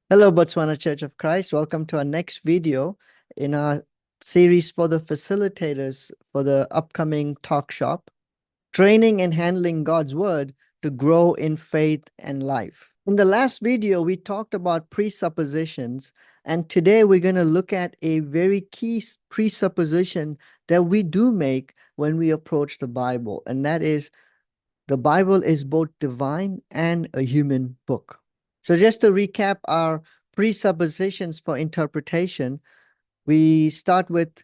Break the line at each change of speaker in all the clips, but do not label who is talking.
Hello, Botswana Church of Christ. Welcome to our next video in our series for the facilitators for the upcoming talk shop, Training and Handling God's Word to Grow in Faith and Life. In the last video, we talked about presuppositions, and today we're going to look at a very key presupposition that we do make when we approach the Bible, and that is the Bible is both divine and a human book. So, just to recap our presuppositions for interpretation, we start with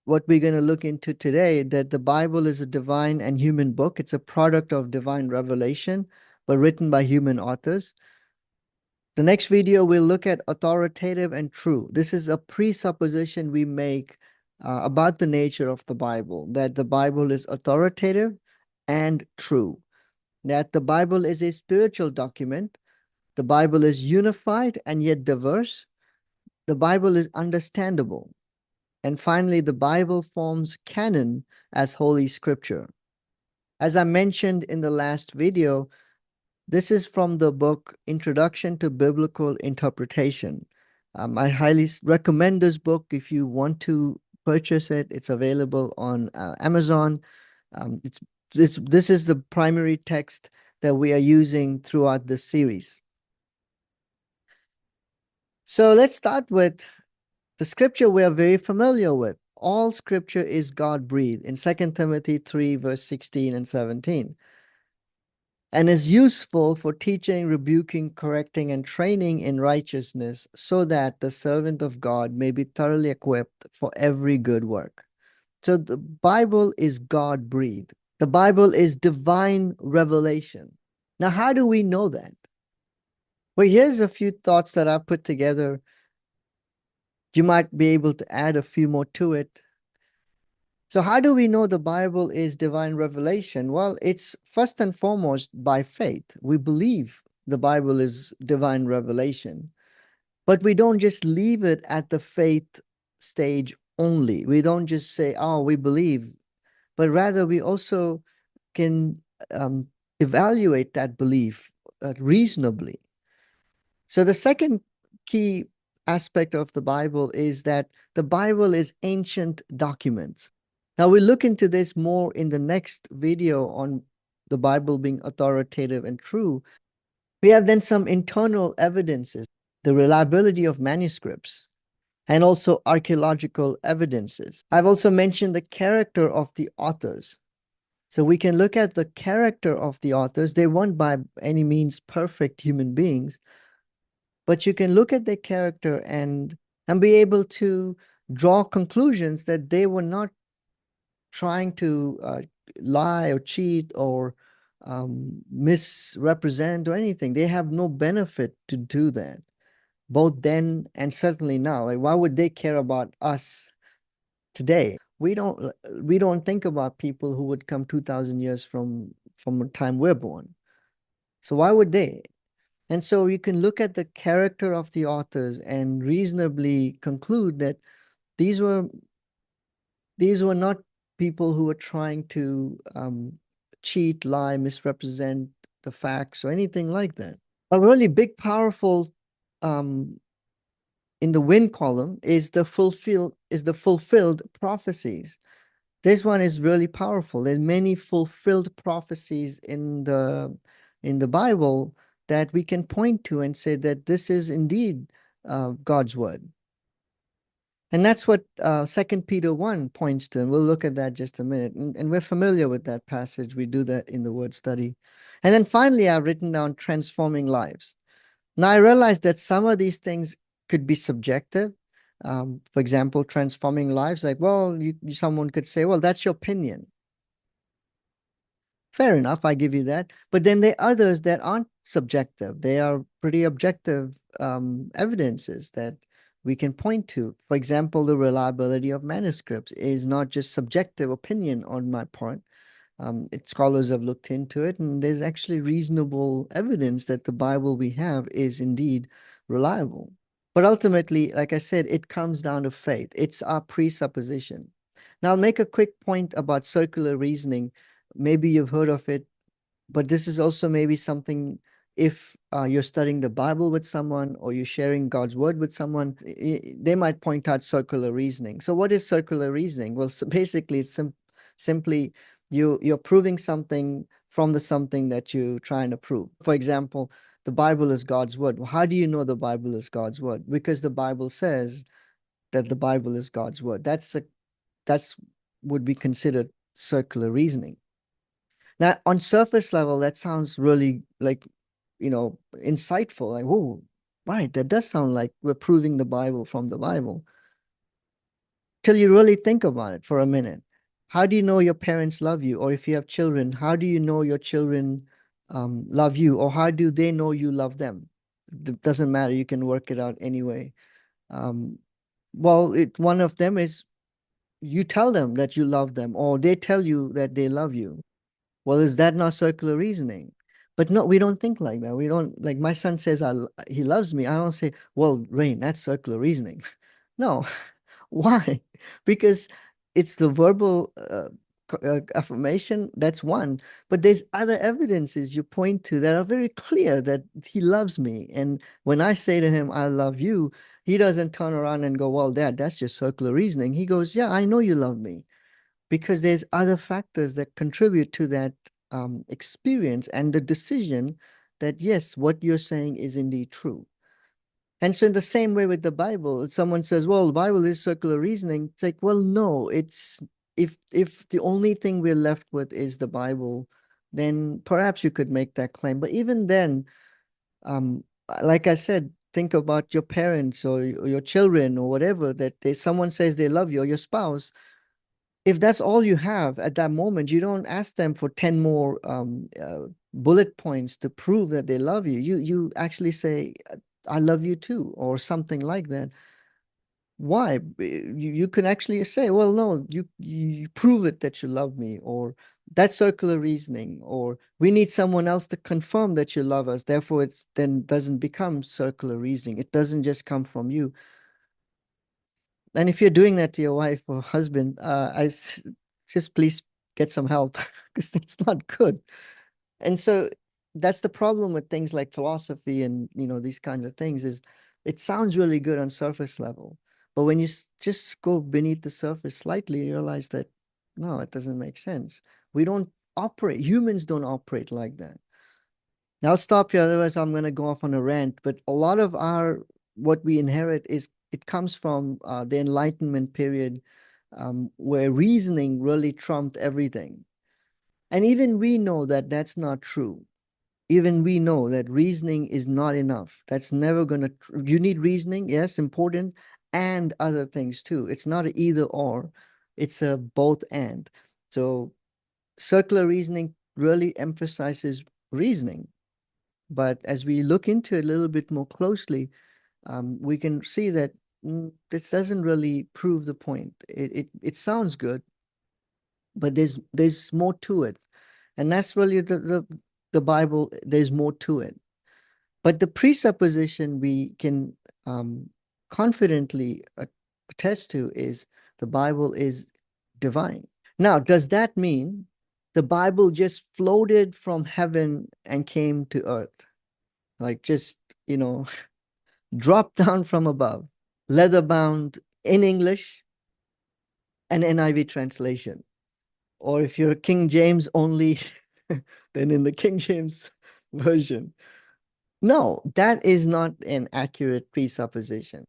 what we're going to look into today, that the Bible is a divine and human book. It's a product of divine revelation, but written by human authors. The next video, we'll look at authoritative and true. This is a presupposition we make about the nature of the Bible, that the Bible is authoritative and true, that the Bible is a spiritual document. The Bible is unified and yet diverse. The Bible is understandable. And finally, the Bible forms canon as Holy Scripture. As I mentioned in the last video, this is from the book Introduction to Biblical Interpretation. I highly recommend this book if you want to purchase it. It's available on Amazon. This is the primary text that we are using throughout this series. So let's start with the scripture we are very familiar with. All scripture is God-breathed in 2 Timothy 3, verse 16 and 17, and is useful for teaching, rebuking, correcting, and training in righteousness, so that the servant of God may be thoroughly equipped for every good work. So the Bible is God-breathed. The Bible is divine revelation. Now, how do we know that? Well, here's a few thoughts that I've put together. You might be able to add a few more to it. So how do we know the Bible is divine revelation? Well, it's first and foremost by faith. We believe the Bible is divine revelation, but we don't just leave it at the faith stage only. We don't just say, oh, we believe, but rather we also can evaluate that belief reasonably. So the second key aspect of the Bible is that the Bible is ancient documents. Now we'll look into this more in the next video on the Bible being authoritative and true. We have then some internal evidences, the reliability of manuscripts, and also archaeological evidences. I've also mentioned the character of the authors. So we can look at the character of the authors. They weren't by any means perfect human beings, but you can look at their character and be able to draw conclusions that they were not trying to lie or cheat or misrepresent or anything. They have no benefit to do that, both then and certainly now. Like, why would they care about us today? We don't think about people who would come 2,000 years from the time we're born. So why would they? And so you can look at the character of the authors and reasonably conclude that these were not people who were trying to cheat, lie, misrepresent the facts or anything like that. A really big, powerful in the win column is the fulfilled prophecies. This one is really powerful. There's many fulfilled prophecies in the Bible that we can point to and say that this is indeed God's word. And that's what 2 Peter 1 points to, and we'll look at that just a minute. And we're familiar with that passage. We do that in the word study. And then finally, I've written down transforming lives. Now, I realize that some of these things could be subjective. For example, transforming lives, like, well, someone could say, well, that's your opinion. Fair enough, I give you that. But then there are others that aren't subjective. They are pretty objective evidences that we can point to. For example, the reliability of manuscripts is not just subjective opinion on my part. Scholars have looked into it, and there's actually reasonable evidence that the Bible we have is indeed reliable. But ultimately, like I said, it comes down to faith. It's our presupposition. Now, I'll make a quick point about circular reasoning. Maybe you've heard of it, but this is also maybe something if you're studying the Bible with someone or you're sharing God's word with someone, they might point out circular reasoning. So what is circular reasoning? Well, so basically, it's simply you're proving something from the something that you're trying to prove. For example, the Bible is God's word. Well, how do you know the Bible is God's word? Because the Bible says that the Bible is God's word. That's would be considered circular reasoning. Now, on surface level, that sounds really like, insightful. Like, whoa, right, that does sound like we're proving the Bible from the Bible. Till you really think about it for a minute. How do you know your parents love you? Or if you have children, how do you know your children love you? Or how do they know you love them? It doesn't matter. You can work it out anyway. Um, well, one of them is you tell them that you love them, or they tell you that they love you. Well, is that not circular reasoning? But no, we don't think like that. We don't, like, my son says he loves me. I don't say, well, Rain, that's circular reasoning. No. Why? Because it's the verbal affirmation, that's one. But there's other evidences you point to that are very clear that he loves me. And when I say to him, I love you, he doesn't turn around and go, well, Dad, that's just circular reasoning. He goes, yeah, I know you love me, because there's other factors that contribute to that experience and the decision that, yes, what you're saying is indeed true. And so in the same way with the Bible, someone says, well, the Bible is circular reasoning. It's like, well, no, it's if the only thing we're left with is the Bible, then perhaps you could make that claim. But even then, um, like I said, think about your parents or your children or whatever, that someone says they love you, or your spouse. If that's all you have at that moment, you don't ask them for 10 more bullet points to prove that they love you. You actually say, I love you too, or something like that. Why? You can actually say, well, no, you prove it that you love me, or that's circular reasoning, or we need someone else to confirm that you love us. Therefore, it's then doesn't become circular reasoning. It doesn't just come from you. And if you're doing that to your wife or husband, just please get some help, because that's not good. And so that's the problem with things like philosophy and, these kinds of things, is it sounds really good on surface level, but when you just go beneath the surface slightly, you realize that no, it doesn't make sense. Humans don't operate like that. Now I'll stop here, otherwise I'm going to go off on a rant. But a lot of what we inherit it comes from the Enlightenment period, where reasoning really trumped everything. And even we know that that's not true. Even we know that reasoning is not enough. That's never going to, you need reasoning, yes, important, and other things too. It's not a either or, it's a both and. So circular reasoning really emphasizes reasoning. But as we look into it a little bit more closely, we can see that this doesn't really prove the point. It sounds good, but there's more to it. And that's really the Bible, there's more to it. But the presupposition we can confidently attest to is the Bible is divine. Now, does that mean the Bible just floated from heaven and came to earth? Like just, dropped down from above, leather bound in English and NIV translation. Or if you're King James only, then in the King James version. No, that is not an accurate presupposition.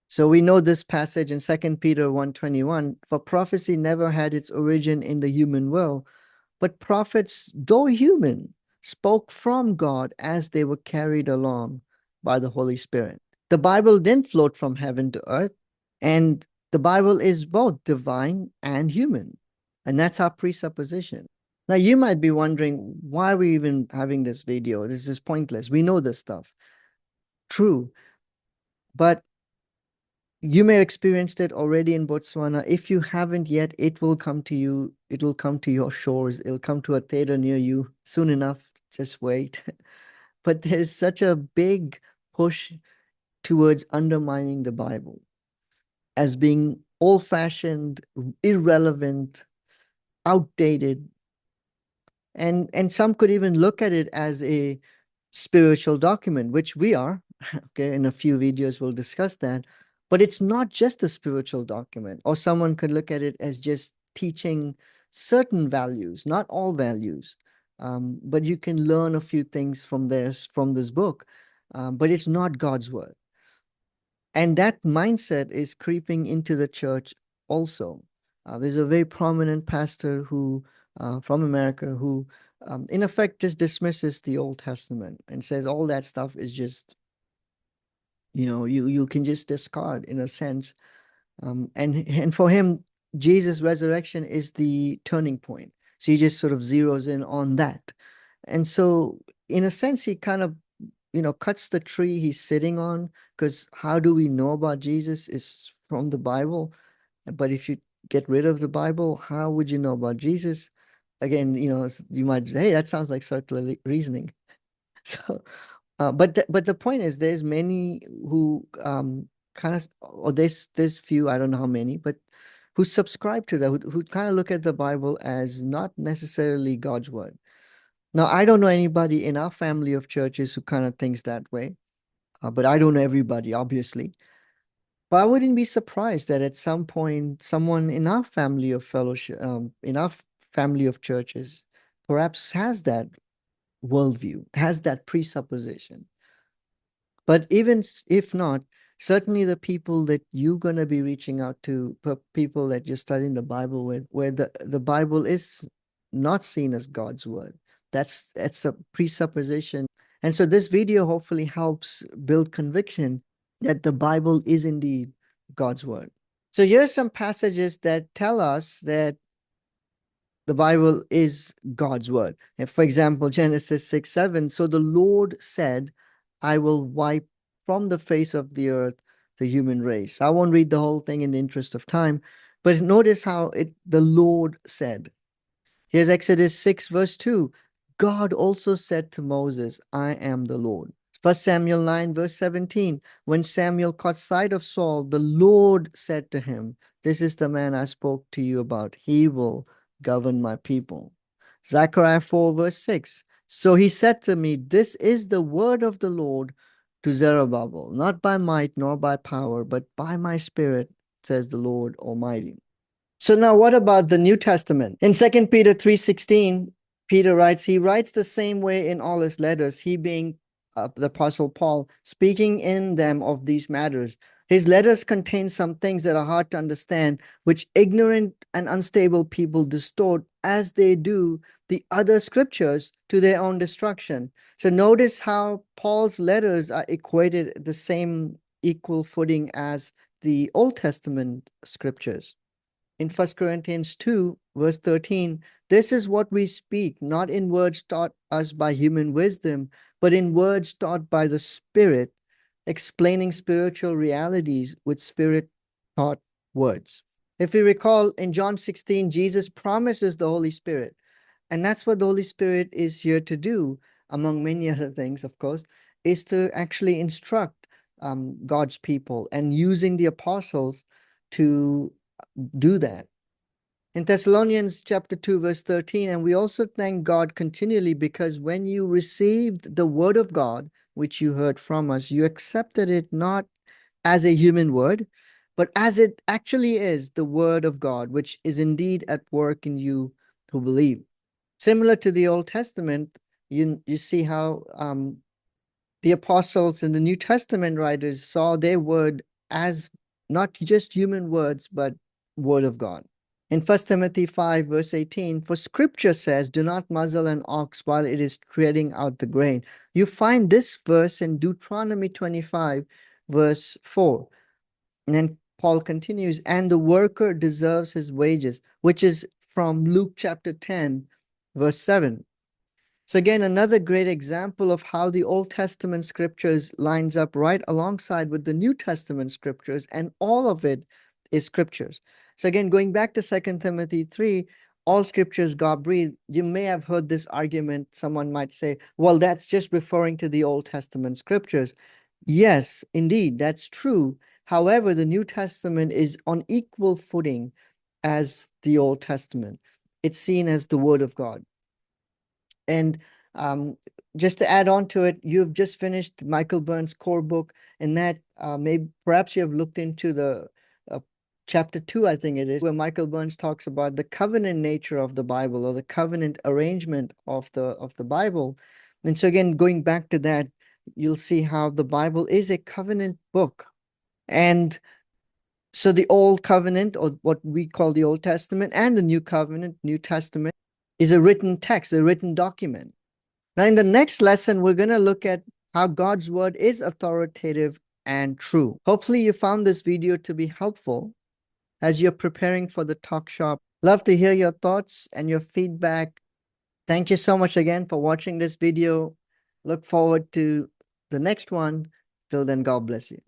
So we know this passage in 2 Peter 1:21, for prophecy never had its origin in the human will, but prophets, though human, spoke from God as they were carried along by the Holy Spirit. The Bible didn't float from heaven to earth, and the Bible is both divine and human. And that's our presupposition. Now, you might be wondering, why are we even having this video? This is pointless. We know this stuff. True. But you may have experienced it already in Botswana. If you haven't yet, it will come to you. It will come to your shores. It'll come to a theater near you soon enough. Just wait. But there's such a big push towards undermining the Bible as being old-fashioned, irrelevant, outdated. And some could even look at it as a spiritual document, which we are. Okay, in a few videos, we'll discuss that. But it's not just a spiritual document, or someone could look at it as just teaching certain values, not all values. But you can learn a few things from this book. But it's not God's word. And that mindset is creeping into the church also. There's a very prominent pastor who, from America, who, in effect, just dismisses the Old Testament and says all that stuff is just, you can just discard in a sense. And for him, Jesus' resurrection is the turning point. So he just sort of zeroes in on that. And so, in a sense, he kind of cuts the tree he's sitting on, because how do we know about Jesus is from the Bible. But if you get rid of the Bible, how would you know about Jesus? Again, you might say, hey, that sounds like circular reasoning. So, but the point is, there's many who kind of, or there's few, I don't know how many, but who subscribe to that, who kind of look at the Bible as not necessarily God's word. Now, I don't know anybody in our family of churches who kind of thinks that way, but I don't know everybody, obviously. But I wouldn't be surprised that at some point, someone in our family of fellowship, in our family of churches, perhaps has that worldview, has that presupposition. But even if not, certainly the people that you're going to be reaching out to, people that you're studying the Bible with, where the Bible is not seen as God's word. That's a presupposition. And so this video hopefully helps build conviction that the Bible is indeed God's word. So here's some passages that tell us that the Bible is God's word. And for example, Genesis 6:7. So the Lord said, I will wipe from the face of the earth the human race. I won't read the whole thing in the interest of time, but notice how the Lord said. Here's Exodus 6, verse 2. God also said to Moses, I am the Lord. 1 Samuel 9, verse 17. When Samuel caught sight of Saul, the Lord said to him, this is the man I spoke to you about. He will govern my people. Zechariah 4, verse 6. So he said to me, this is the word of the Lord to Zerubbabel, not by might nor by power, but by my spirit, says the Lord Almighty. So now what about the New Testament? In 2 Peter 3:16, Peter writes, he writes the same way in all his letters, he being the Apostle Paul, speaking in them of these matters. His letters contain some things that are hard to understand, which ignorant and unstable people distort as they do the other scriptures to their own destruction. So notice how Paul's letters are equated the same equal footing as the Old Testament scriptures. In 1 Corinthians 2, verse 13, this is what we speak, not in words taught us by human wisdom, but in words taught by the Spirit, explaining spiritual realities with Spirit-taught words. If you recall, in John 16, Jesus promises the Holy Spirit, and that's what the Holy Spirit is here to do, among many other things, of course, is to actually instruct God's people, and using the apostles to do that. In Thessalonians chapter 2, verse 13, and we also thank God continually because when you received the word of God, which you heard from us, you accepted it not as a human word, but as it actually is, the word of God, which is indeed at work in you who believe. Similar to the Old Testament, you see how the apostles and the New Testament writers saw their word as not just human words, but word of God. In 1 Timothy 5, verse 18, for scripture says, do not muzzle an ox while it is treading out the grain. You find this verse in Deuteronomy 25, verse 4. And then Paul continues, and the worker deserves his wages, which is from Luke chapter 10, verse 7. So again, another great example of how the Old Testament scriptures lines up right alongside with the New Testament scriptures, and all of it is scriptures. So again, going back to 2 Timothy 3, all scriptures God breathed. You may have heard this argument. Someone might say, well, that's just referring to the Old Testament scriptures. Yes, indeed, that's true. However, the New Testament is on equal footing as the Old Testament. It's seen as the Word of God. And just to add on to it, you've just finished Michael Burns' core book, and that maybe perhaps you have looked into the chapter 2, I think it is, where Michael Burns talks about the covenant nature of the Bible, or the covenant arrangement of the Bible. And so again, going back to that, you'll see how the Bible is a covenant book. And so the Old Covenant, or what we call the Old Testament, and the New Covenant, New Testament, is a written text, a written document. Now, in the next lesson, we're going to look at how God's word is authoritative and true. Hopefully, you found this video to be helpful as you're preparing for the talk shop. Love to hear your thoughts and your feedback. Thank you so much again for watching this video. Look forward to the next one. Till then, God bless you.